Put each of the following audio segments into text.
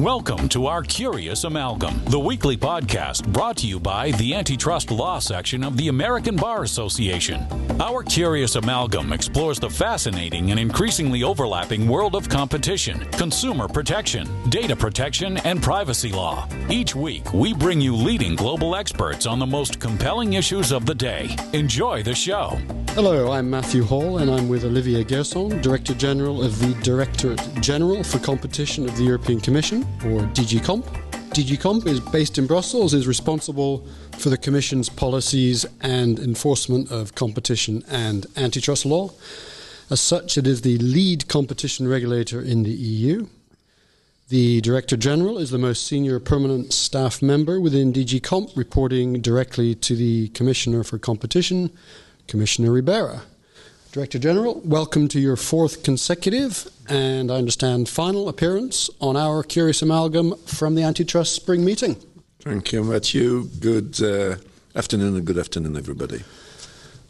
Welcome to Our Curious Amalgam, the weekly podcast brought to you by the Antitrust Law Section of the American Bar Association. Our Curious Amalgam explores the fascinating and increasingly overlapping world of competition, consumer protection, data protection, and privacy law. Each week, we bring you leading global experts on the most compelling issues of the day. Enjoy the show. Hello, I'm Matthew Hall, and I'm with Olivier Guersent, Director General of the Directorate General for Competition of the European Commission, or DG Comp. DG Comp is based in Brussels, is responsible for the Commission's policies and enforcement of competition and antitrust law. As such, it is the lead competition regulator in the EU. The Director General is the most senior permanent staff member within DG Comp, reporting directly to the Commissioner for Competition, Commissioner Ribera. Director General, welcome to your fourth consecutive and I understand final appearance on Our Curious Amalgam from the Antitrust Spring Meeting. Thank you, Matthew. Good afternoon and good afternoon, everybody.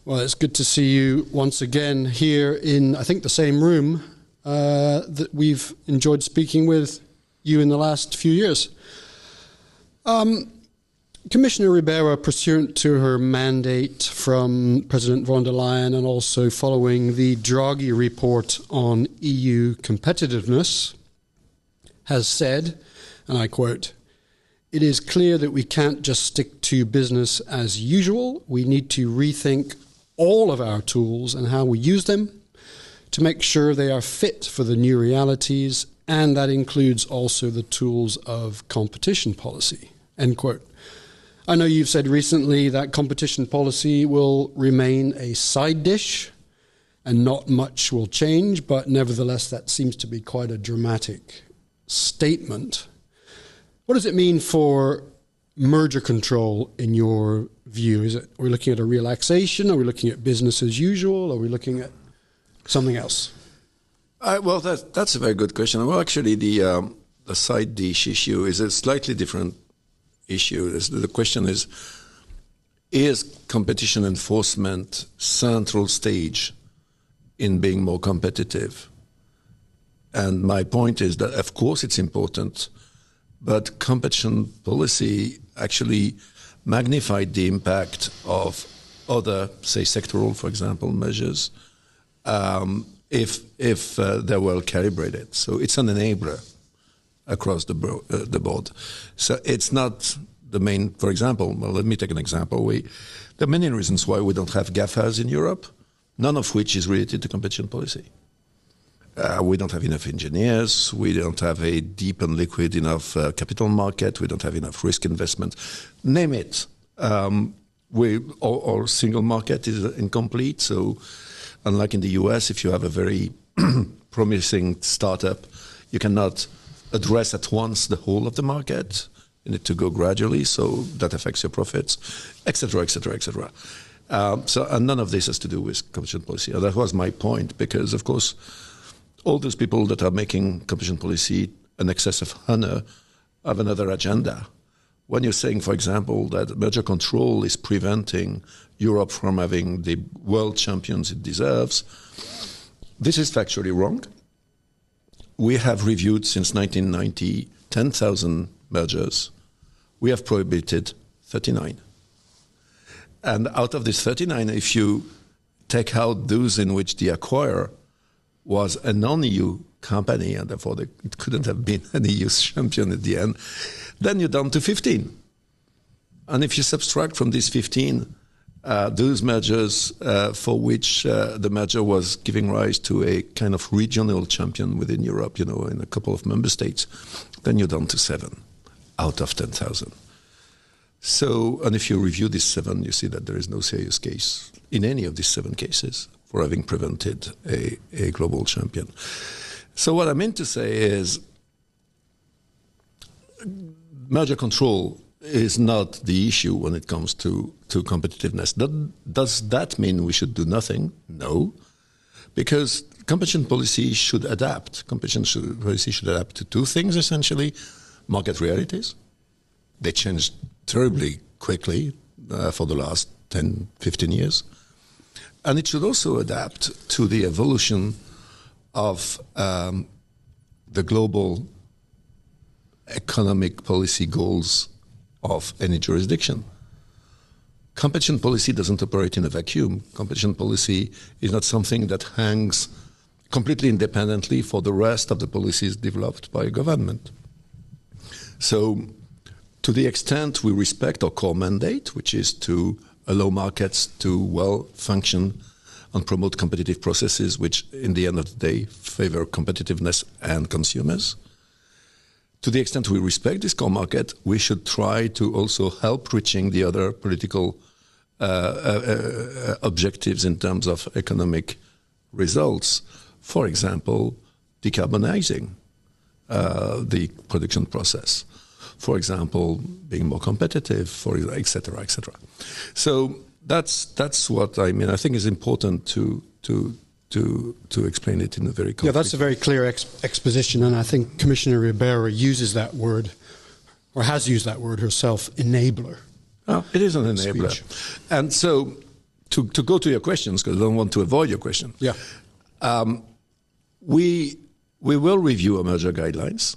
Well, it's good to see you once again here in, I think, the same room that we've enjoyed speaking with you in the last few years. Commissioner Ribera, pursuant to her mandate from President von der Leyen and also following the Draghi report on EU competitiveness, has said, and I quote, "It is clear that we can't just stick to business as usual. We need to rethink all of our tools and how we use them to make sure they are fit for the new realities, and that includes also the tools of competition policy." End quote. I know you've said recently that competition policy will remain a side dish and not much will change, but nevertheless that seems to be quite a dramatic statement. What does it mean for merger control in your view? Are we looking at a relaxation? Are we looking at business as usual? Are we looking at something else? Well, that's a very good question. Well, actually, the side dish issue is a slightly different issue. The question is competition enforcement central stage in being more competitive? And my point is that, of course, it's important, but competition policy actually magnified the impact of other, say, sectoral, for example, measures, if they're well calibrated. So it's an enabler across the board. So it's not the main, for example, well, let me take an example. There are many reasons why we don't have GAFAs in Europe, none of which is related to competition policy. We don't have enough engineers, we don't have a deep and liquid enough capital market, we don't have enough risk investment, name it. Our single market is incomplete, so unlike in the US, if you have a very promising startup, you cannot address at once the whole of the market. You need to go gradually, so that affects your profits, etc., etc., etc. And none of this has to do with competition policy. And that was my point, because, of course, all those people that are making competition policy an excess of honor have another agenda. When you're saying, for example, that merger control is preventing Europe from having the world champions it deserves, this is factually wrong. We have reviewed since 1990 10,000 mergers. We have prohibited 39. And out of these 39, if you take out those in which the acquirer was a non-EU company, and therefore it couldn't have been an EU champion at the end, then you're down to 15. And if you subtract from these 15, those mergers for which the merger was giving rise to a kind of regional champion within Europe, in a couple of member states, then you're down to 7 out of 10,000. So, and if you review these 7, you see that there is no serious case in any of these 7 cases for having prevented a global champion. So what I meant to say is merger control is not the issue when it comes to competitiveness. Does that mean we should do nothing? No, because competition policy should adapt. Policy should adapt to 2 things, essentially. Market realities. They changed terribly quickly for the last 10, 15 years. And it should also adapt to the evolution of the global economic policy goals of any jurisdiction. Competition policy doesn't operate in a vacuum. Competition policy is not something that hangs completely independently for the rest of the policies developed by a government. So, to the extent we respect our core mandate, which is to allow markets to well function and promote competitive processes which, in the end of the day, favor competitiveness and consumers. To the extent we respect this core market, we should try to also help reaching the other political objectives in terms of economic results. For example, decarbonizing the production process. For example, being more competitive, et cetera, et cetera. So that's what I mean. I think it's important to explain it in a very concrete. Yeah, that's a very clear exposition, and I think Commissioner Ribeiro uses that word, or has used that word herself, enabler. Oh, it is an enabler. Speech. And so, to go to your questions, because I don't want to avoid your question. Yeah. We will review our merger guidelines,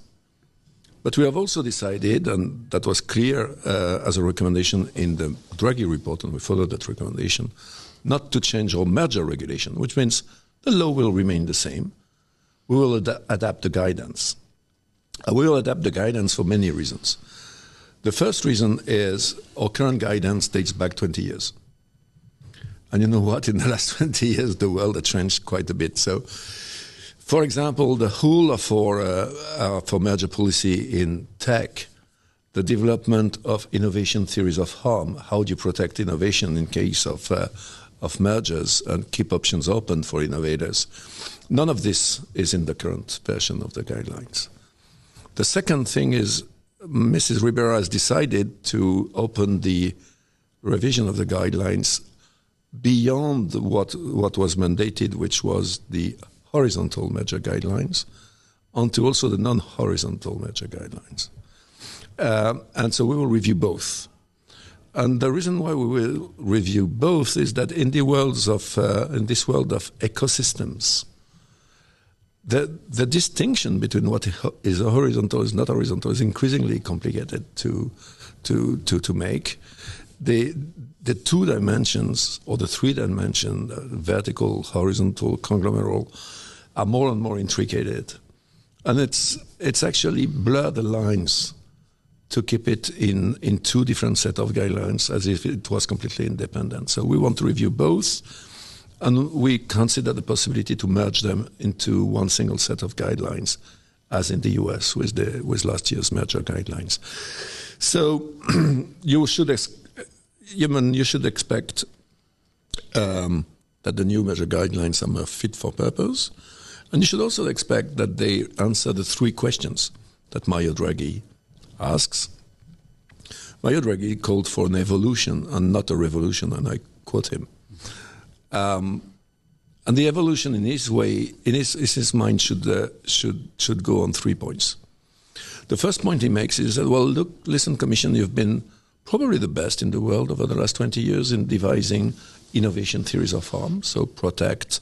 but we have also decided, and that was clear as a recommendation in the Draghi report, and we followed that recommendation, not to change our merger regulation, which means the law will remain the same. We will adapt the guidance. We will adapt the guidance for many reasons. The first reason is our current guidance dates back 20 years. And you know what? In the last 20 years, the world has changed quite a bit. So, for example, the whole of our merger policy in tech, the development of innovation theories of harm, how do you protect innovation in case of mergers and keep options open for innovators, none of this is in the current version of the guidelines. The second thing is Mrs. Ribeiro has decided to open the revision of the guidelines beyond what was mandated, which was the horizontal merger guidelines, onto also the non-horizontal merger guidelines. And so we will review both. And the reason why we will review both is that in this world of ecosystems, the distinction between what is horizontal is not horizontal is increasingly complicated to make. The two dimensions or the three dimensions, vertical, horizontal, conglomeral, are more and more intricated, and it's actually blur the lines to keep it in two different set of guidelines as if it was completely independent. So we want to review both, and we consider the possibility to merge them into one single set of guidelines, as in the US with last year's merger guidelines. So you should expect that the new merger guidelines are more fit for purpose, and you should also expect that they answer the three questions that Mario Draghi asks. Mario Draghi called for an evolution and not a revolution, and I quote him. And the evolution, in his way, in his mind, should go on 3 points. The first point he makes is that, well, look, listen, Commission, you've been probably the best in the world over the last 20 years in devising innovation theories of harm, so protect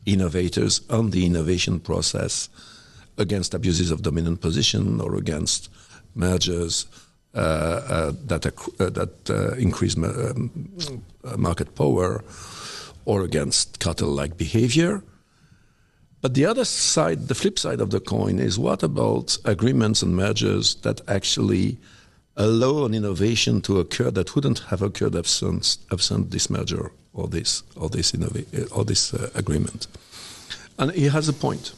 innovators and the innovation process against abuses of dominant position or against mergers that increase market power or against cartel-like behavior. But the other side, the flip side of the coin, is what about agreements and mergers that actually allow an innovation to occur that wouldn't have occurred absent this merger or this agreement? And he has a point.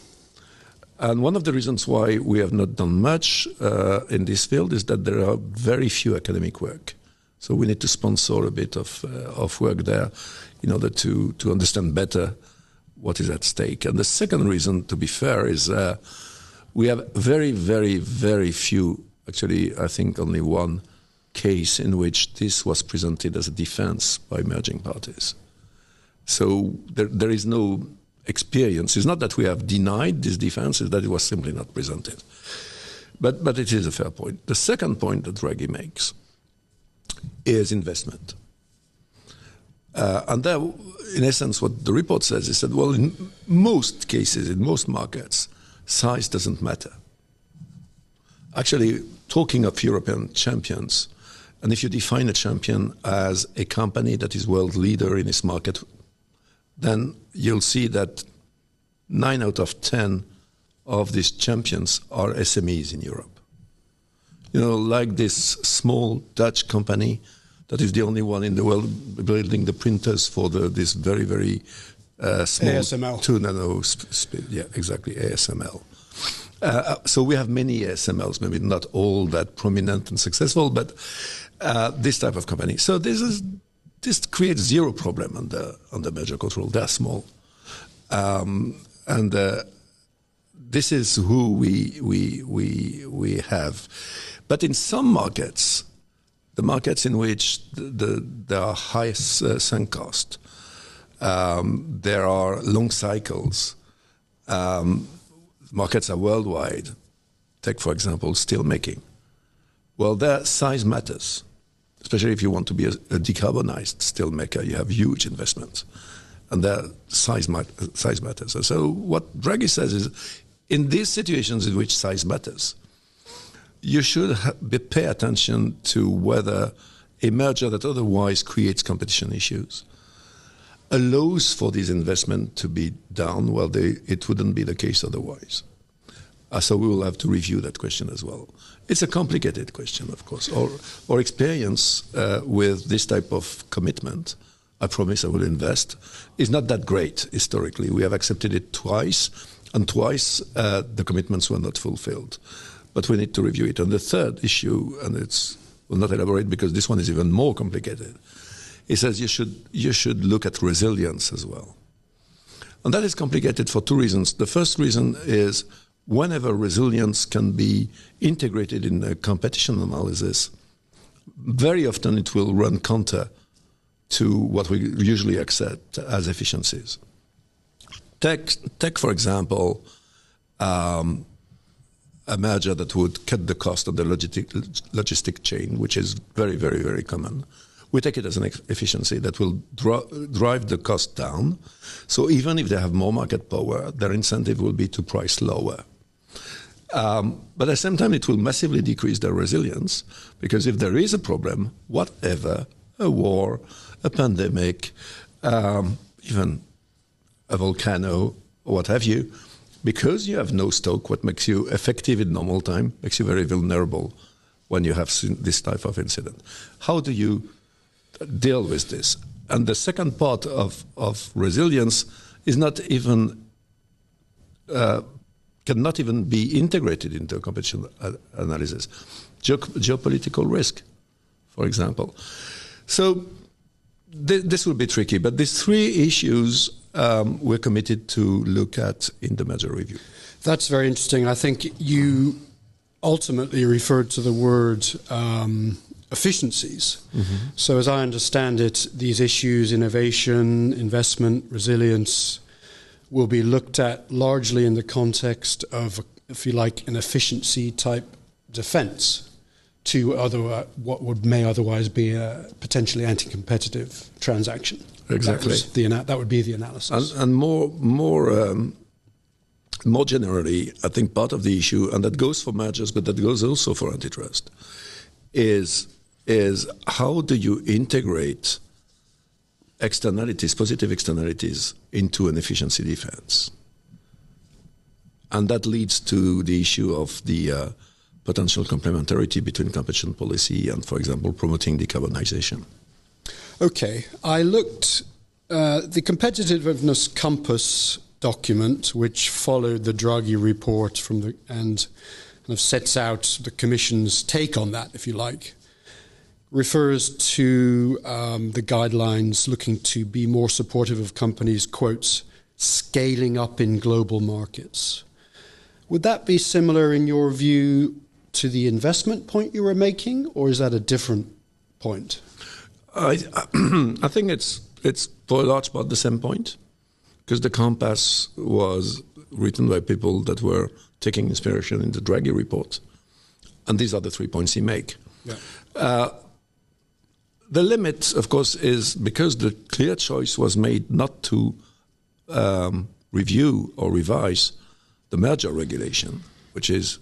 And one of the reasons why we have not done much in this field is that there are very few academic work. So we need to sponsor a bit of work there in order to understand better what is at stake. And the second reason, to be fair, is we have very, very, very few, actually I think only one case in which this was presented as a defense by merging parties. So there is no experience. It's not that we have denied this defense, it's that it was simply not presented. But it is a fair point. The second point that Draghi makes is investment. And there, in essence, what the report says is that, well, in most cases, in most markets, size doesn't matter. Actually, talking of European champions, and if you define a champion as a company that is world leader in its market, then you'll see that 9 out of 10 of these champions are SMEs in Europe. You know, like this small Dutch company that is the only one in the world building the printers for this very, very small ASML. 2 nano speed. Yeah, exactly, ASML. So we have many ASMLs, maybe not all that prominent and successful, but this type of company. So this creates zero problem on the merger control. They're small, and this is who we have. But in some markets, the markets in which there are high sunk cost, there are long cycles. Markets are worldwide. Take, for example, steel making. Well, their size matters, especially if you want to be a decarbonized steel maker. You have huge investments, and their size matters. So what Draghi says is, in these situations in which size matters, you should pay attention to whether a merger that otherwise creates competition issues allows for this investment to be done. Well, it wouldn't be the case otherwise. So we will have to review that question as well. It's a complicated question, of course. Our experience with this type of commitment, I promise I will invest, is not that great historically. We have accepted it twice, and twice the commitments were not fulfilled. But we need to review it. And the third issue, and we'll not elaborate because this one is even more complicated, he says you should look at resilience as well. And that is complicated for two reasons. The first reason is whenever resilience can be integrated in a competition analysis, very often it will run counter to what we usually accept as efficiencies. Take for example, a merger that would cut the cost of the logistic chain, which is very, very, very common. We take it as an efficiency that will drive the cost down. So even if they have more market power, their incentive will be to price lower. But at the same time, it will massively decrease their resilience, because if there is a problem, whatever, a war, a pandemic, even a volcano, or what have you, because you have no stock, what makes you effective in normal time makes you very vulnerable when you have this type of incident. How do you deal with this? And the second part of resilience is not even cannot even be integrated into a competition analysis. Geopolitical risk, for example. So this will be tricky, but these three issues we're committed to look at in the merger review. That's very interesting. I think you ultimately referred to the word efficiencies. Mm-hmm. So as I understand it, these issues, innovation, investment, resilience, will be looked at largely in the context of, if you like, an efficiency type defense to what may otherwise be a potentially anti-competitive transaction. Exactly. That would be the analysis. And more generally, I think part of the issue, and that goes for mergers, but that goes also for antitrust, is how do you integrate externalities, positive externalities, into an efficiency defense? And that leads to the issue of the potential complementarity between competition policy and, for example, promoting decarbonization. Okay, I looked the competitiveness compass document, which followed the Draghi report and kind of sets out the Commission's take on that, if you like, refers to the guidelines looking to be more supportive of companies, quotes, scaling up in global markets. Would that be similar in your view to the investment point you were making, or is that a different point? I think it's for a large part the same point, because the compass was written by people that were taking inspiration in the Draghi report, and these are the 3 points he make. Yeah. The limit, of course, is because the clear choice was made not to review or revise the merger regulation, which is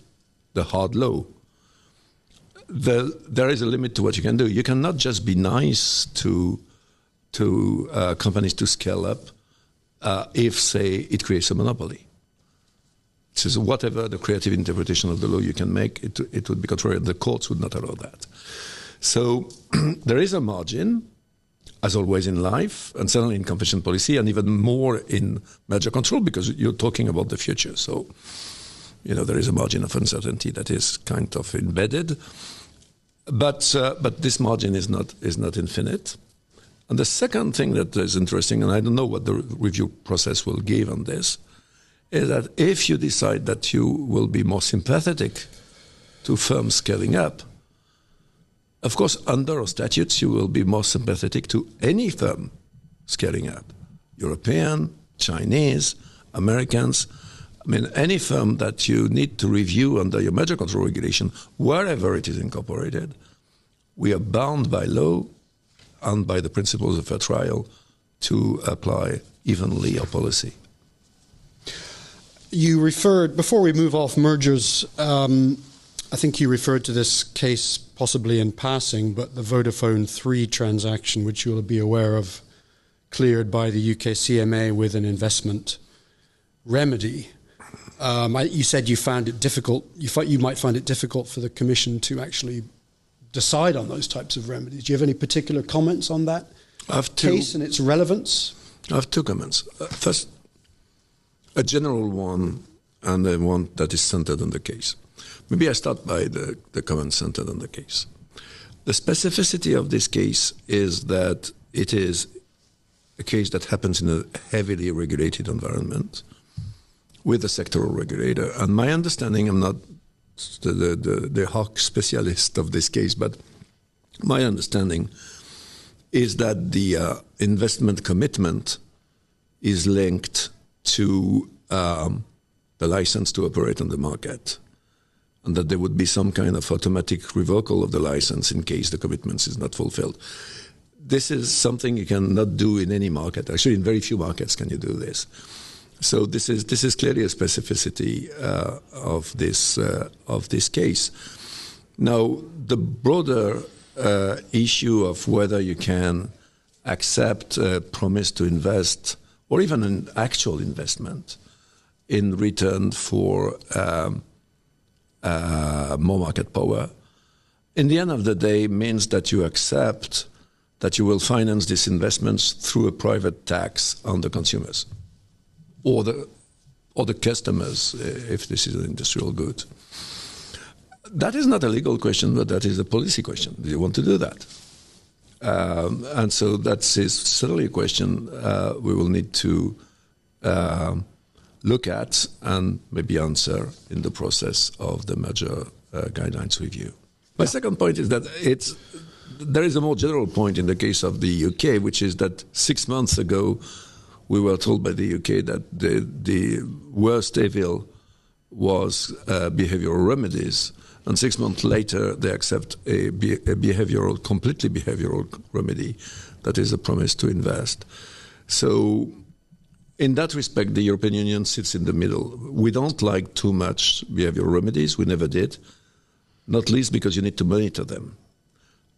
the hard law there is a limit to what you can do. You cannot just be nice to companies to scale up if, say, it creates a monopoly. So whatever the creative interpretation of the law you can make, it would be contrary. The courts would not allow that. So there is a margin, as always in life, and certainly in competition policy, and even more in merger control, because you're talking about the future. So, there is a margin of uncertainty that is kind of embedded. But this margin is not infinite. And the second thing that is interesting, and I don't know what the review process will give on this, is that if you decide that you will be more sympathetic to firms scaling up, of course, under our statutes, you will be more sympathetic to any firm scaling up. European, Chinese, Americans. I mean, any firm that you need to review under your merger control regulation, wherever it is incorporated, we are bound by law and by the principles of fair trial to apply evenly our policy. You referred, before we move off mergers, I think you referred to this case possibly in passing, but the Vodafone 3 transaction, which you'll be aware of, cleared by the UK CMA with an investment remedy. You said you found it difficult. You might find it difficult for the Commission to actually decide on those types of remedies. Do you have any particular comments on that case and its relevance? I have two comments. First, a general one and the one that is centered on the case. Maybe I start by the comment centered on the case. The specificity of this case is that it is a case that happens in a heavily regulated environment with a sectoral regulator. And my understanding, I'm not the hawk specialist of this case, but my understanding is that the investment commitment is linked to the license to operate on the market, and that there would be some kind of automatic revocal of the license in case the commitment is not fulfilled. This is something you cannot do in any market. Actually, in very few markets can you do this. So this is clearly a specificity of this case. Now, the broader issue of whether you can accept a promise to invest or even an actual investment in return for more market power, in the end of the day means that you accept that you will finance these investments through a private tax on the consumers or the customers, if this is an industrial good. That is not a legal question, but that is a policy question. Do you want to do that? And so that is certainly a question we will need to look at and maybe answer in the process of the merger guidelines review. My second point is that there is a more general point in the case of the UK, which is that 6 months ago we were told by the UK that the worst evil was behavioral remedies, and 6 months later they accept a completely behavioral remedy that is a promise to invest. So in that respect, the European Union sits in the middle. We don't like too much behavioral remedies. We never did, not least because you need to monitor them.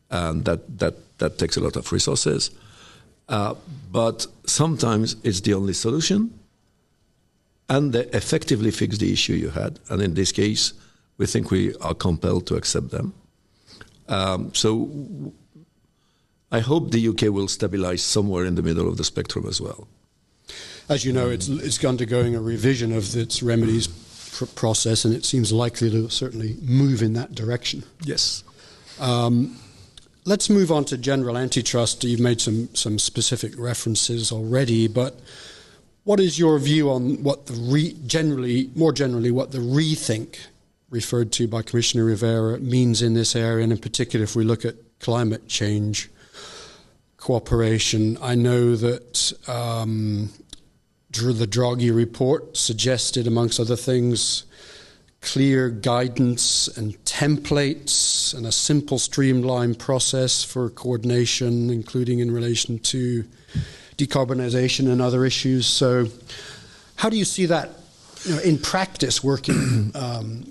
And that takes a lot of resources. But sometimes it's the only solution, and they effectively fix the issue you had. And in this case, we think we are compelled to accept them. So I hope the UK will stabilize somewhere in the middle of the spectrum as well. As you know, it's undergoing a revision of its remedies process, and it seems likely to certainly move in that direction. Yes. Let's move on to general antitrust. You've made some specific references already, but what is your view on what more generally, what the rethink referred to by Commissioner Rivera means in this area, and in particular if we look at climate change cooperation? I know that the Draghi report suggested, amongst other things, clear guidance and templates and a simple, streamlined process for coordination, including in relation to decarbonization and other issues. So how do you see that in practice working?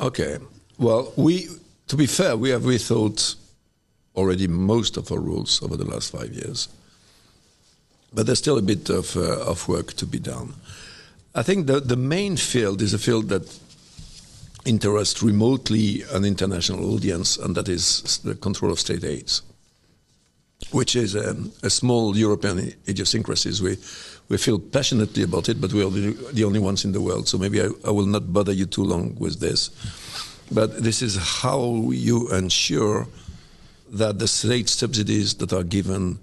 Okay. Well, we To be fair, we have rethought already most of our rules over the last 5 years. But there's still a bit of work to be done. I think the main field is a field that interests remotely an international audience, and that is the control of state aids, which is a small European idiosyncrasy. We feel passionately about it, but we are the only ones in the world, so maybe I will not bother you too long with this. But this is how you ensure that the state subsidies that are given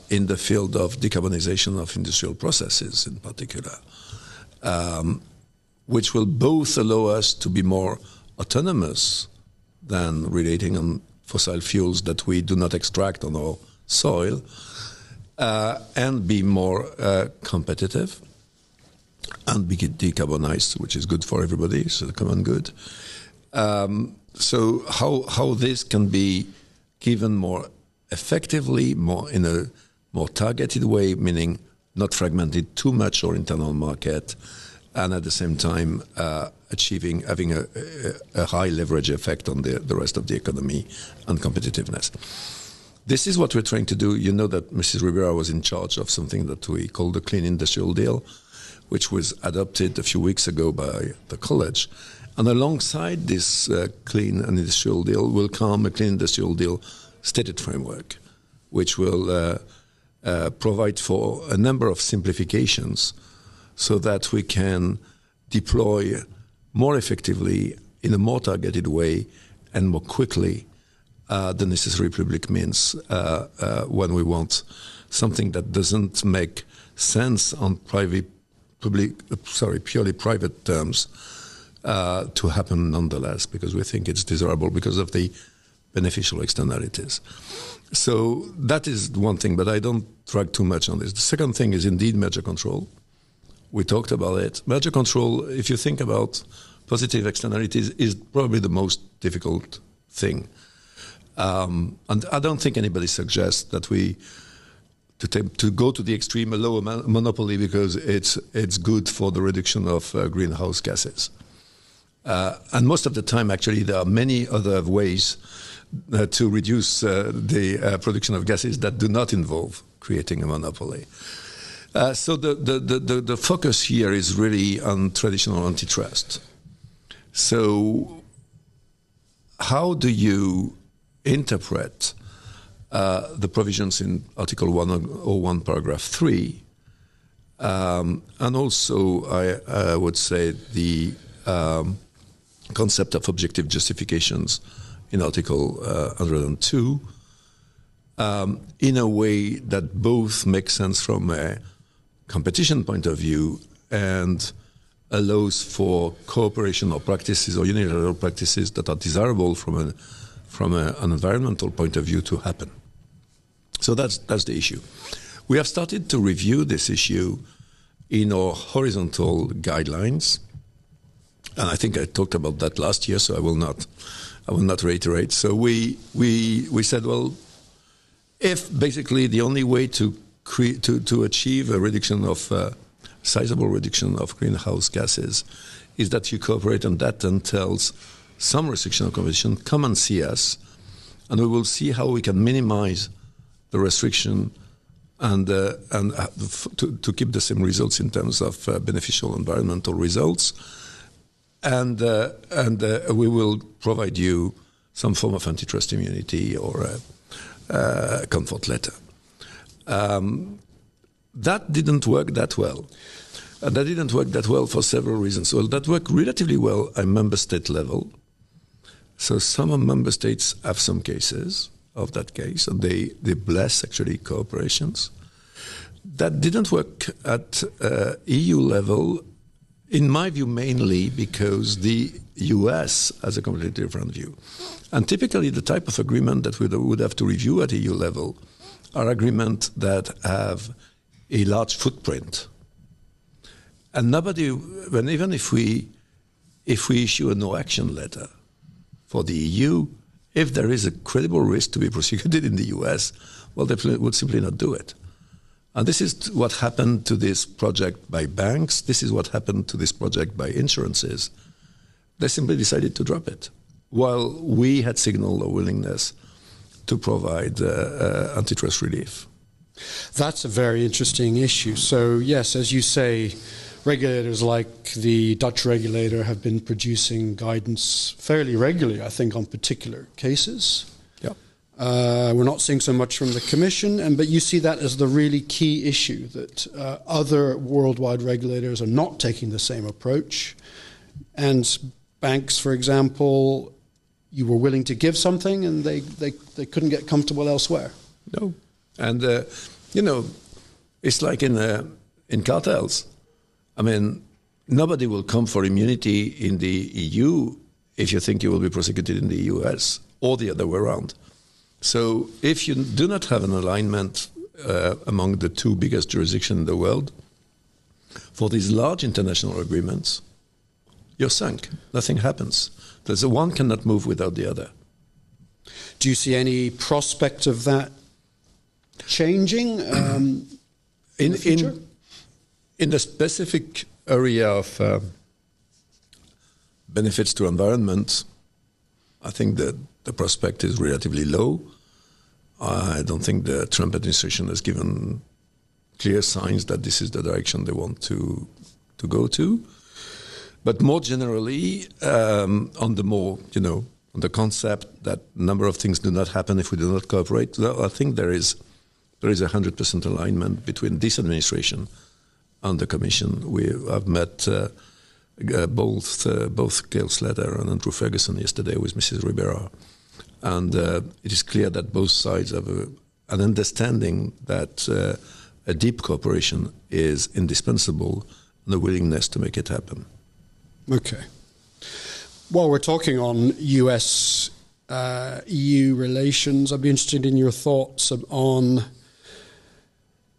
in the field of decarbonization of industrial processes in particular, which will both allow us to be more autonomous than relating on fossil fuels that we do not extract on our soil, and be more competitive and be decarbonized, which is good for everybody, it's a common good. So how this can be given more effectively, more in a more targeted way, meaning not fragmented too much our internal market, and at the same time having a high leverage effect on the rest of the economy and competitiveness. This is what we're trying to do. You know that Mrs. Rivera was in charge of something that we call the Clean Industrial Deal, which was adopted a few weeks ago by the college. And alongside this Clean and Industrial Deal will come a Clean Industrial Deal stated framework, which will provide for a number of simplifications so that we can deploy more effectively in a more targeted way and more quickly the necessary public means when we want something that doesn't make sense on purely private terms to happen nonetheless, because we think it's desirable because of the beneficial externalities. So that is one thing, but I don't drag too much on this. The second thing is indeed merger control. We talked about it. Merger control, if you think about positive externalities, is probably the most difficult thing. And I don't think anybody suggests that to go to the extreme, a lower monopoly because it's good for the reduction of greenhouse gases. And most of the time, actually, there are many other ways to reduce the production of gases that do not involve creating a monopoly. So the focus here is really on traditional antitrust. So how do you interpret the provisions in Article 101, Paragraph 3, and also I would say the concept of objective justifications in Article 102 in a way that both make sense from a competition point of view and allows for cooperation or practices or unilateral practices that are desirable from an environmental point of view to happen. So that's the issue. We have started to review this issue in our horizontal guidelines, and I think I talked about that last year, so I will not reiterate. So we said, well, if basically the only way to achieve a reduction of sizable reduction of greenhouse gases is that you cooperate, and that entails some restriction of competition, come and see us, and we will see how we can minimize the restriction and to keep the same results in terms of beneficial environmental results, and we will provide you some form of antitrust immunity or a comfort letter. That didn't work that well. And that didn't work that well for several reasons. Well, that worked relatively well at member state level. So some member states have some cases of that case, and they bless actually cooperations. That didn't work at EU level, in my view, mainly because the US has a completely different view. And typically the type of agreement that we would have to review at EU level are agreements that have a large footprint. And even if we issue a no-action letter for the EU, if there is a credible risk to be prosecuted in the US, well, they would simply not do it. And this is what happened to this project by banks. This is what happened to this project by insurances. They simply decided to drop it while we had signaled a willingness to provide antitrust relief. That's a very interesting issue. So, yes, as you say, regulators like the Dutch regulator have been producing guidance fairly regularly, I think, on particular cases. Yeah. We're not seeing so much from the Commission, but you see that as the really key issue, that other worldwide regulators are not taking the same approach. And banks, for example, you were willing to give something and they couldn't get comfortable elsewhere. No. And, it's like in cartels. I mean, nobody will come for immunity in the EU if you think you will be prosecuted in the US, or the other way around. So if you do not have an alignment among the two biggest jurisdictions in the world for these large international agreements, you're sunk. Nothing happens. The one cannot move without the other. Do you see any prospect of that changing in the future? In the specific area of benefits to environment, I think that the prospect is relatively low. I don't think the Trump administration has given clear signs that this is the direction they want to go to. But more generally, on the concept that a number of things do not happen if we do not cooperate, I think there is 100% alignment between this administration and the Commission. I've met both Gail Slater and Andrew Ferguson yesterday with Mrs. Ribera, and it is clear that both sides have an understanding that a deep cooperation is indispensable and a willingness to make it happen. Okay. While we're talking on US EU relations, I'd be interested in your thoughts on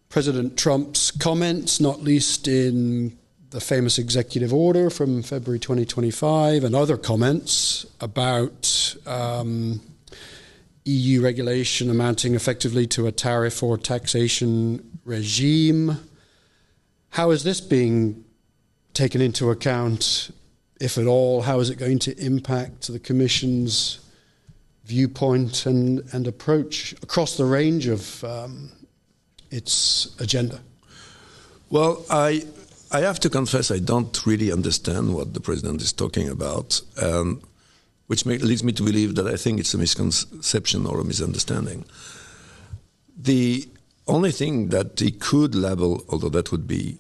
President Trump's comments, not least in the famous executive order from February 2025 and other comments about EU regulation amounting effectively to a tariff or taxation regime. How is this being taken into account, if at all? How is it going to impact the Commission's viewpoint and approach across the range of its agenda? Well, I have to confess I don't really understand what the President is talking about, which leads me to believe that I think it's a misconception or a misunderstanding. The only thing that he could label, although that would be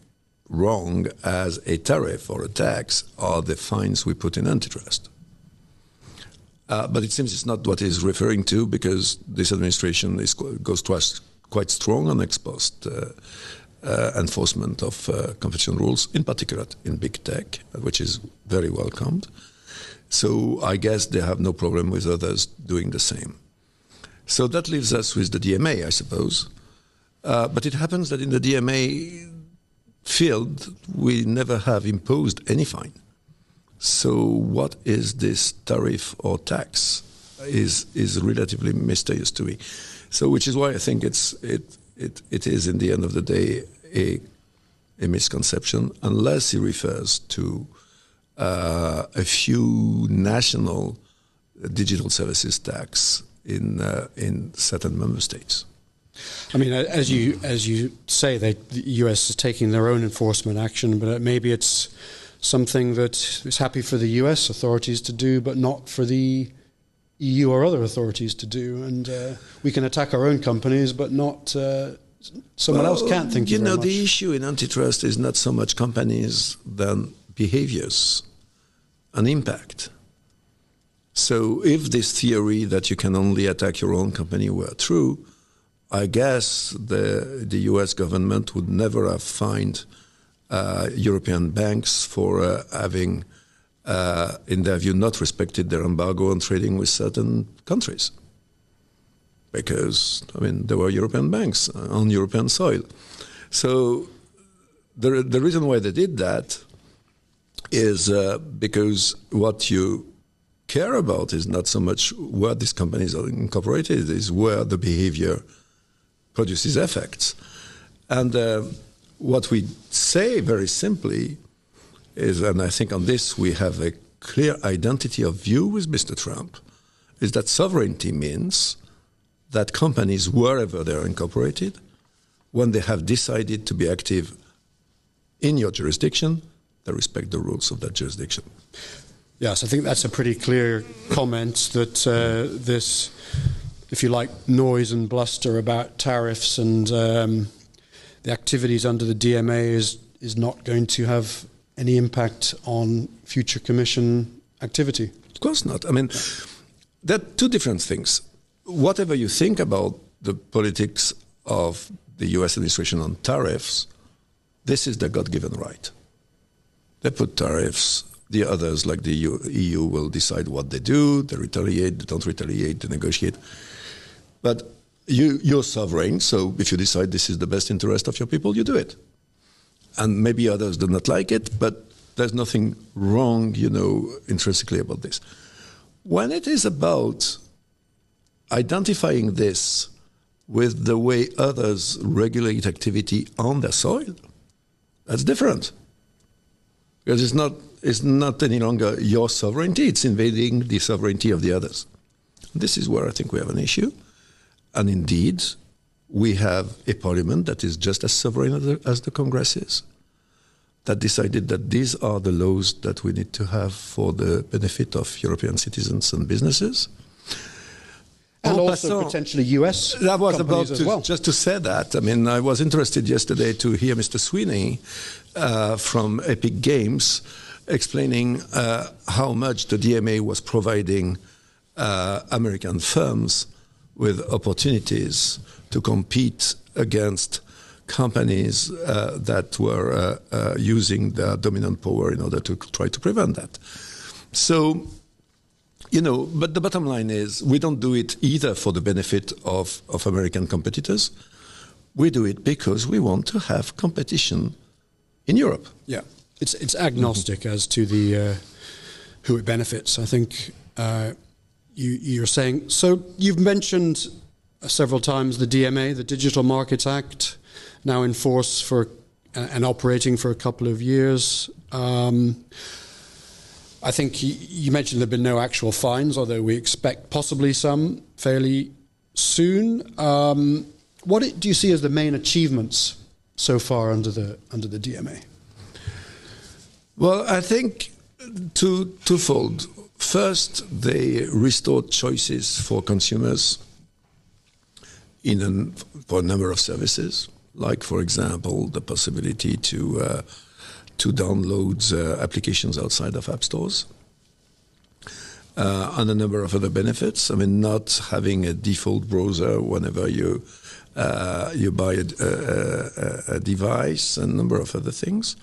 wrong, as a tariff or a tax are the fines we put in antitrust. But it seems it's not what he's referring to, because this administration goes quite strong on ex post enforcement of competition rules, in particular in big tech, which is very welcomed. So I guess they have no problem with others doing the same. So that leaves us with the DMA, I suppose. But it happens that in the DMA field, we never have imposed any fine. So what is this tariff or tax is relatively mysterious to me. So which is why I think it is, in the end of the day, a misconception, unless he refers to a few national digital services tax in certain member states. I mean, as you say, the US is taking their own enforcement action, but maybe it's something that is happy for the US authorities to do, but not for the EU or other authorities to do. And we can attack our own companies, but not someone else can't. Thank you very much. The issue in antitrust is not so much companies than behaviors and impact. So if this theory that you can only attack your own company were true, I guess the US government would never have fined European banks for having, in their view, not respected their embargo on trading with certain countries. Because, I mean, there were European banks on European soil. So the reason why they did that is because what you care about is not so much where these companies are incorporated, is where the behavior produces effects. And what we say very simply is, and I think on this we have a clear identity of view with Mr. Trump is that sovereignty means that companies, wherever they are incorporated, when they have decided to be active in your jurisdiction, they respect the rules of that jurisdiction. Yes, I think that's a pretty clear comment that this, if you like, noise and bluster about tariffs and the activities under the DMA is not going to have any impact on future Commission activity. Of course not. I mean, there are two different things. Whatever you think about the politics of the US administration on tariffs, this is their God-given right. They put tariffs. The others, like the EU, will decide what they do. They retaliate, they don't retaliate, they negotiate. But you're sovereign, so if you decide this is the best interest of your people, you do it. And maybe others do not like it, but there's nothing wrong, intrinsically about this. When it is about identifying this with the way others regulate activity on their soil, that's different. Because it's not any longer your sovereignty, it's invading the sovereignty of the others. This is where I think we have an issue. And indeed, we have a parliament that is just as sovereign as the Congress is, that decided that these are the laws that we need to have for the benefit of European citizens and businesses. And also potentially US that was about as well. Just to say that. I mean, I was interested yesterday to hear Mr. Sweeney from Epic Games explaining how much the DMA was providing American firms with opportunities to compete against companies that were using their dominant power in order to try to prevent that. So, but the bottom line is we don't do it either for the benefit of American competitors. We do it because we want to have competition in Europe. Yeah, it's agnostic as to the who it benefits. I think you're saying. So you've mentioned several times the DMA, the Digital Markets Act, now in force for and operating for a couple of years. I think you mentioned there have been no actual fines, although we expect possibly some fairly soon. What do you see as the main achievements so far under the DMA? Well, I think twofold. First, they restored choices for consumers for a number of services, like, for example, the possibility to download applications outside of app stores, and a number of other benefits. I mean, not having a default browser whenever you buy a device, and a number of other things.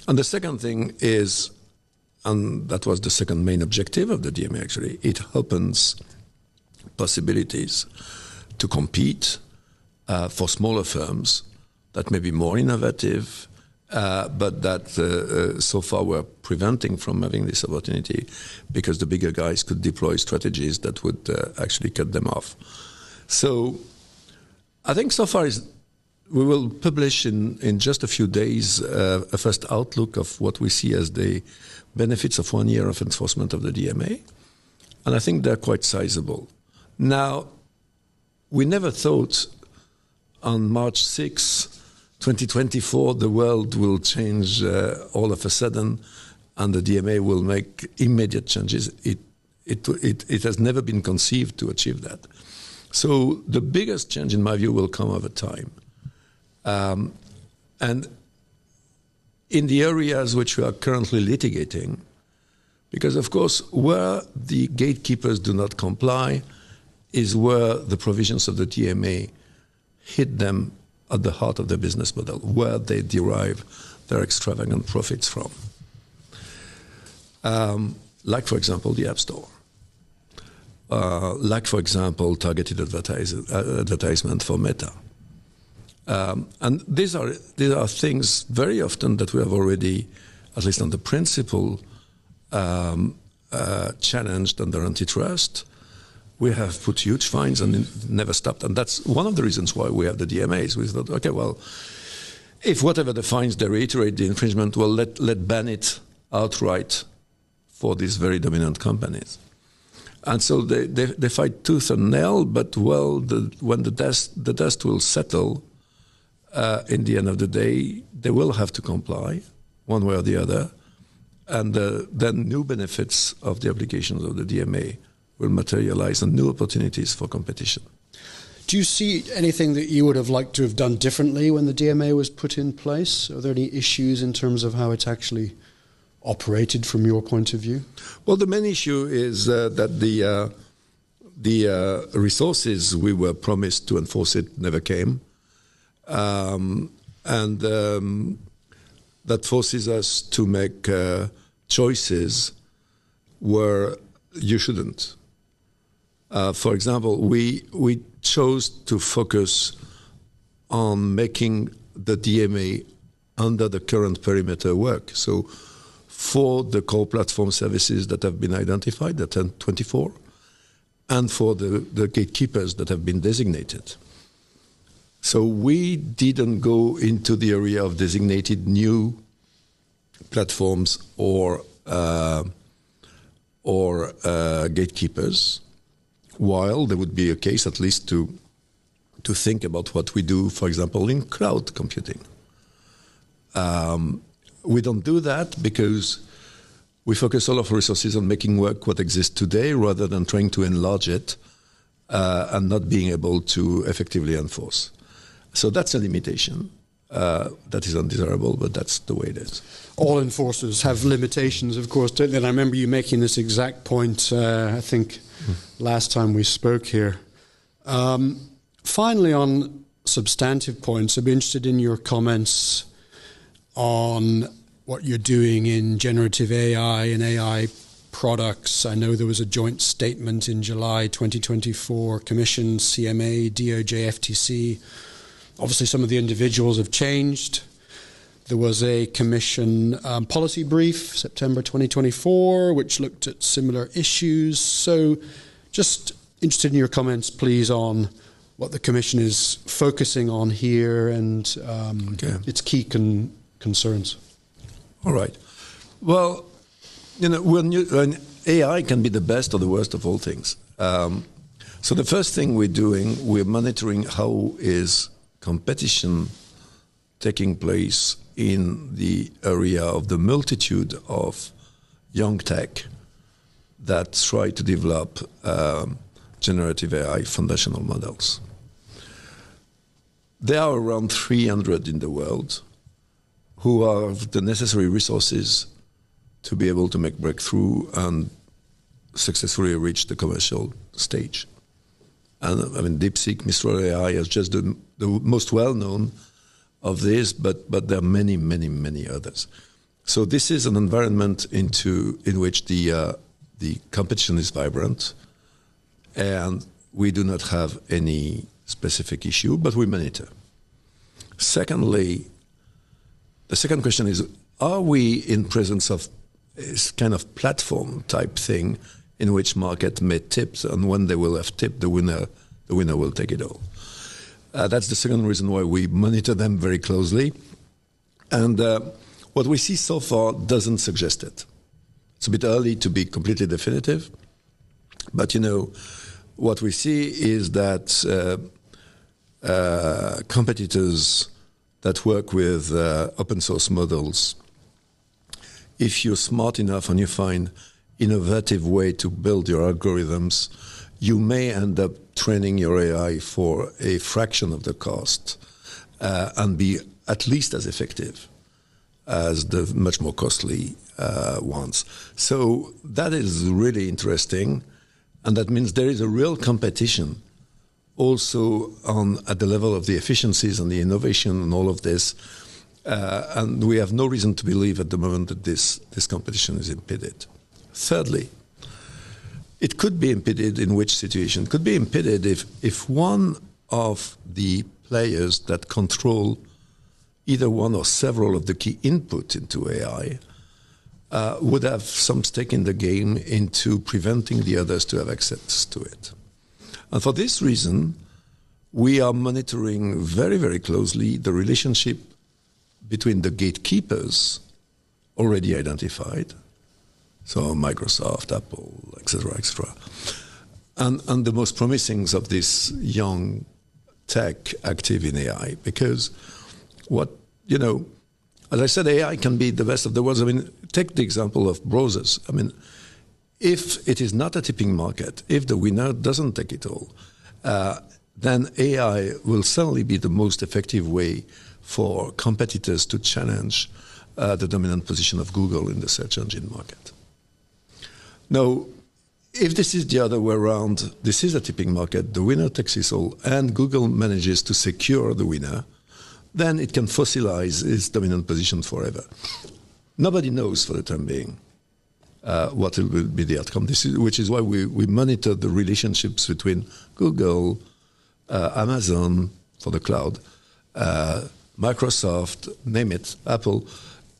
And the second thing is, and that was the second main objective of the DMA actually, it opens possibilities to compete for smaller firms that may be more innovative, but that so far were preventing from having this opportunity because the bigger guys could deploy strategies that would actually cut them off. So I think so far we will publish in just a few days a first outlook of what we see as the benefits of 1 year of enforcement of the DMA. And I think they're quite sizable. Now, we never thought on March 6, 2024, the world will change all of a sudden and the DMA will make immediate changes. It has never been conceived to achieve that. So the biggest change, in my view, will come over time. And in the areas which we are currently litigating, because, of course, where the gatekeepers do not comply is where the provisions of the DMA hit them at the heart of their business model, where they derive their extravagant profits from. Like, for example, the App Store. Like, for example, targeted advertisement for Meta. And these are things very often that we have already, at least on the principle, challenged under antitrust. We have put huge fines and it never stopped. And that's one of the reasons why we have the DMAs. We thought, okay, well, if whatever the fines, they reiterate the infringement, well, let ban it outright for these very dominant companies. And so they fight tooth and nail, but when the dust will settle, in the end of the day, they will have to comply one way or the other. And then new benefits of the applications of the DMA will materialize and new opportunities for competition. Do you see anything that you would have liked to have done differently when the DMA was put in place? Are there any issues in terms of how it's actually operated from your point of view? Well, the main issue is that the resources we were promised to enforce it never came. And that forces us to make choices where you shouldn't. For example, we chose to focus on making the DMA under the current perimeter work. So for the core platform services that have been identified, the 1024, and for the gatekeepers that have been designated. So we didn't go into the area of designated new platforms or gatekeepers, while there would be a case at least to think about what we do, for example, in cloud computing. We don't do that because we focus all of our resources on making work what exists today rather than trying to enlarge it and not being able to effectively enforce. So that's a limitation. That is undesirable, but that's the way it is. All enforcers have limitations, of course, don't they? And I remember you making this exact point, I think, last time we spoke here. Finally, on substantive points, I'd be interested in your comments on what you're doing in generative AI and AI products. I know there was a joint statement in July 2024, Commission, CMA, DOJ, FTC. Obviously, some of the individuals have changed. There was a Commission policy brief, September 2024, which looked at similar issues. So just interested in your comments, please, on what the Commission is focusing on here and its key concerns. All right. Well, when AI can be the best or the worst of all things. So the first thing we're monitoring how is competition taking place in the area of the multitude of young tech that try to develop generative AI foundational models. There are around 300 in the world who have the necessary resources to be able to make breakthrough and successfully reach the commercial stage. And I mean, DeepSeek, Mistral AI is just the most well-known of this, but there are many, many, many others. So this is an environment in which the competition is vibrant, and we do not have any specific issue, but we monitor. Secondly, the second question is, are we in presence of this kind of platform type thing in which market may tip, and when they will have tipped, the winner will take it all? That's the second reason why we monitor them very closely. And what we see so far doesn't suggest it. It's a bit early to be completely definitive, but what we see is that competitors that work with open source models, if you're smart enough and you find innovative way to build your algorithms, you may end up training your AI for a fraction of the cost and be at least as effective as the much more costly ones. So that is really interesting, and that means there is a real competition also at the level of the efficiencies and the innovation and all of this. And we have no reason to believe at the moment that this competition is impeded. Thirdly, it could be impeded in which situation? It could be impeded if one of the players that control either one or several of the key input into AI would have some stake in the game into preventing the others to have access to it. And for this reason, we are monitoring very, very closely the relationship between the gatekeepers already identified So Microsoft, Apple, etc., etc. And the most promising of this young tech active in AI, because as I said, AI can be the best of the worlds. I mean, take the example of browsers. I mean, if it is not a tipping market, if the winner doesn't take it all, then AI will certainly be the most effective way for competitors to challenge the dominant position of Google in the search engine market. Now, if this is the other way around, this is a tipping market, the winner takes it all, and Google manages to secure the winner, then it can fossilize its dominant position forever. Nobody knows for the time being what will be the outcome. Which is why we monitor the relationships between Google, Amazon for the cloud, Microsoft, name it, Apple,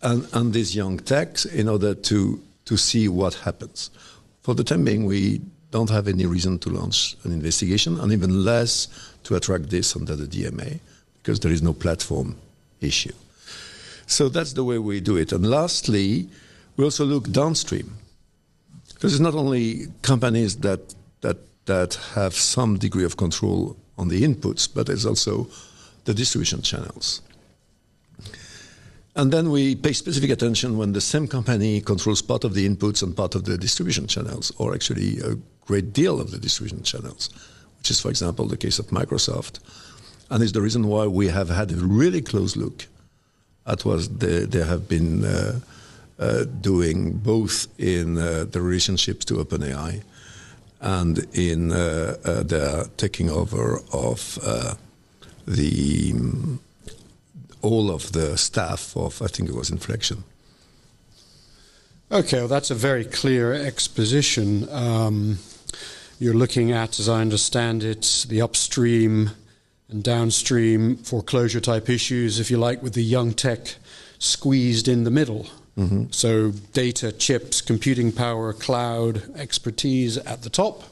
and these young techs in order to see what happens. For the time being, we don't have any reason to launch an investigation, and even less to attract this under the DMA, because there is no platform issue. So that's the way we do it. And lastly, we also look downstream, because it's not only companies that have some degree of control on the inputs, but it's also the distribution channels. And then we pay specific attention when the same company controls part of the inputs and part of the distribution channels, or actually a great deal of the distribution channels, which is, for example, the case of Microsoft. And is the reason why we have had a really close look at what they have been doing, both in the relationships to OpenAI and in their taking over of all of the staff of, I think it was Inflection. Okay, well, that's a very clear exposition. You're looking at, as I understand it, the upstream and downstream foreclosure type issues, if you like, with the young tech squeezed in the middle. Mm-hmm. So data, chips, computing power, cloud, expertise at the top,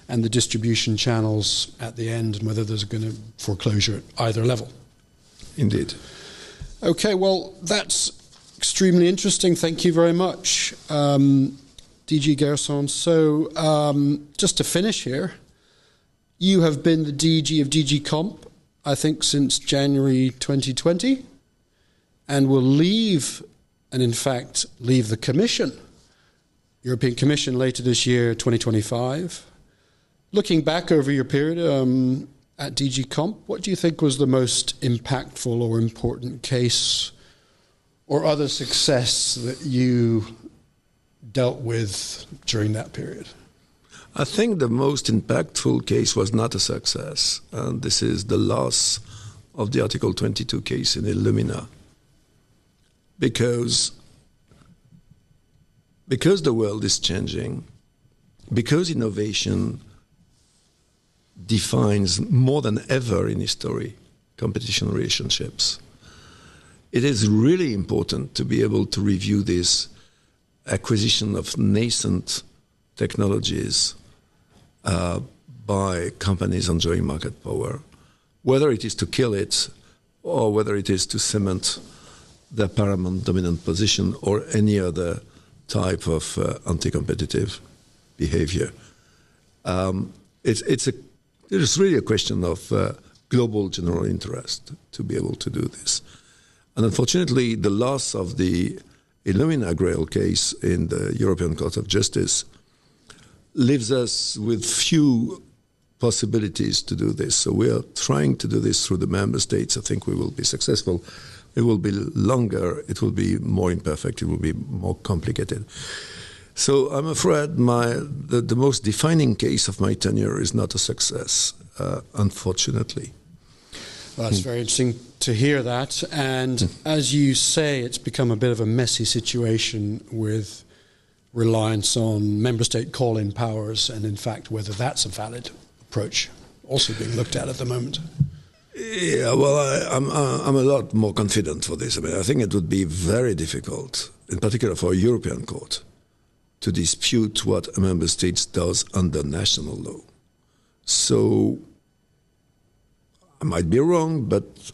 and the distribution channels at the end, and whether there's going to foreclosure at either level. Indeed. Okay, well, that's extremely interesting. Thank you very much, DG Guersent. So just to finish here, you have been the DG of DG Comp, I think, since January 2020, and will leave, and in fact, leave the Commission, European Commission, later this year, 2025. Looking back over your period at DG Comp, what do you think was the most impactful or important case or other success that you dealt with during that period? I think the most impactful case was not a success, and this is the loss of the Article 22 case in Illumina. Because the world is changing, because innovation defines more than ever in history competition relationships, it is really important to be able to review this acquisition of nascent technologies by companies enjoying market power, whether it is to kill it or whether it is to cement their paramount dominant position or any other type of anti-competitive behavior. It's really a question of global general interest to be able to do this. And unfortunately, the loss of the Illumina Grail case in the European Court of Justice leaves us with few possibilities to do this. So we are trying to do this through the member states. I think we will be successful. It will be longer. It will be more imperfect. It will be more complicated. So I'm afraid the most defining case of my tenure is not a success, unfortunately. Well, that's very interesting to hear that. And as you say, it's become a bit of a messy situation with reliance on member state call-in powers, and in fact, whether that's a valid approach also being looked at the moment. Yeah, well, I'm a lot more confident for this. I mean, I think it would be very difficult, in particular for a European court, to dispute what a member state does under national law. So I might be wrong, but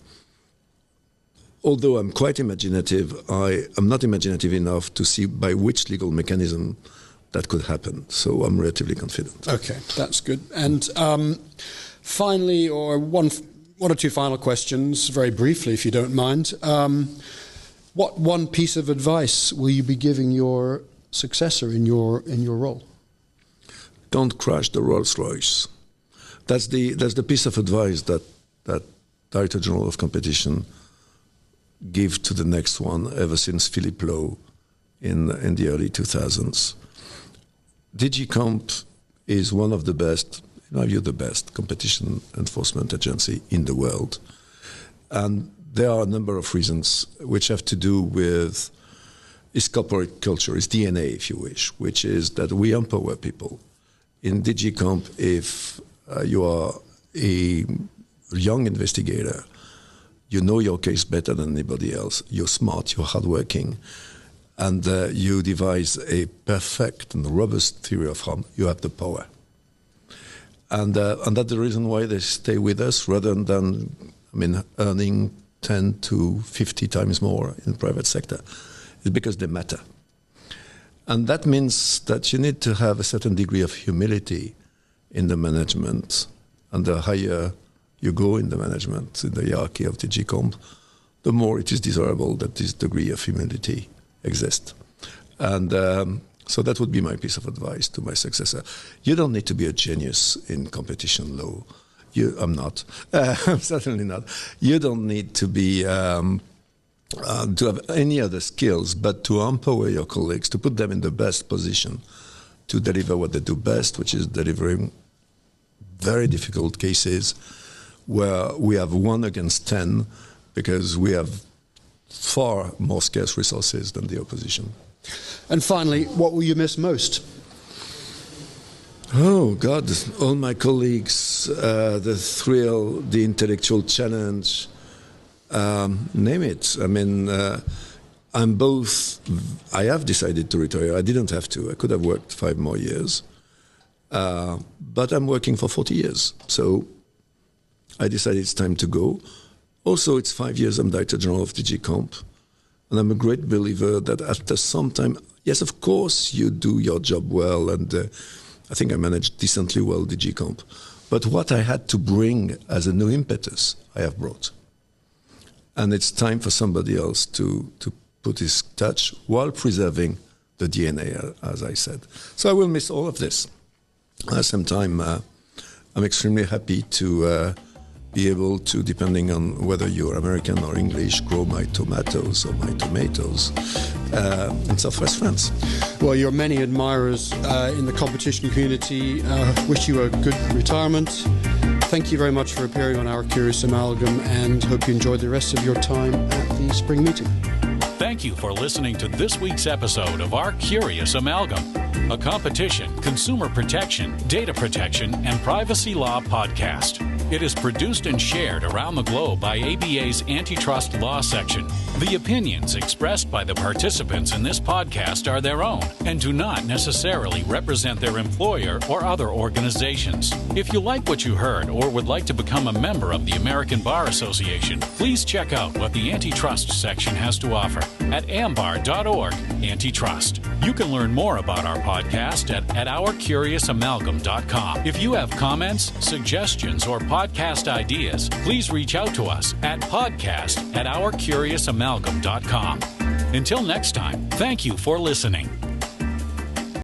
although I'm quite imaginative, I am not imaginative enough to see by which legal mechanism that could happen. So I'm relatively confident. Okay, that's good. And finally, or one or two final questions, very briefly, if you don't mind. What one piece of advice will you be giving your successor in your role? Don't crash the Rolls-Royce. That's the piece of advice that Director General of Competition give to the next one ever since Philip Lowe in the early 2000s. DG Comp is one of the best, in my view, the best competition enforcement agency in the world. And there are a number of reasons which have to do with its corporate culture, its DNA, if you wish, which is that we empower people. In DG Comp, if you are a young investigator, you know your case better than anybody else, you're smart, you're hardworking, and you devise a perfect and robust theory of harm, you have the power. And that's the reason why they stay with us rather than, earning 10 to 50 times more in the private sector. It's because they matter. And that means that you need to have a certain degree of humility in the management. And the higher you go in the management, in the hierarchy of DG Comp, the more it is desirable that this degree of humility exists. And so that would be my piece of advice to my successor. You don't need to be a genius in competition law. I'm not. I'm certainly not. You don't need to be to have any other skills, but to empower your colleagues, to put them in the best position to deliver what they do best, which is delivering very difficult cases where we have 1 against 10 because we have far more scarce resources than the opposition. And finally, what will you miss most? Oh, God, all my colleagues, the thrill, the intellectual challenge, name it. I have decided to retire. I didn't have to. I could have worked 5 more years. But I'm working for 40 years. So I decided it's time to go. Also, it's 5 years I'm Director General of DG Comp. And I'm a great believer that after some time, yes, of course, you do your job well. And I think I managed decently well DG Comp. But what I had to bring as a new impetus, I have brought. And it's time for somebody else to put his touch while preserving the DNA, as I said. So I will miss all of this. At the same time, I'm extremely happy to be able to, depending on whether you're American or English, grow my tomatoes or my tomatoes in southwest France. Well, your many admirers in the competition community wish you a good retirement. Thank you very much for appearing on Our Curious Amalgam, and hope you enjoyed the rest of your time at the spring meeting. Thank you for listening to this week's episode of Our Curious Amalgam, a competition, consumer protection, data protection, and privacy law podcast. It is produced and shared around the globe by ABA's Antitrust Law Section. The opinions expressed by the participants in this podcast are their own and do not necessarily represent their employer or other organizations. If you like what you heard or would like to become a member of the American Bar Association, please check out what the Antitrust Section has to offer at ambar.org/antitrust. You can learn more about our podcast at ourcuriousamalgam.com. If you have comments, suggestions, or podcast ideas, please reach out to us at podcast@ourcuriousamalgam.com. Until next time, thank you for listening.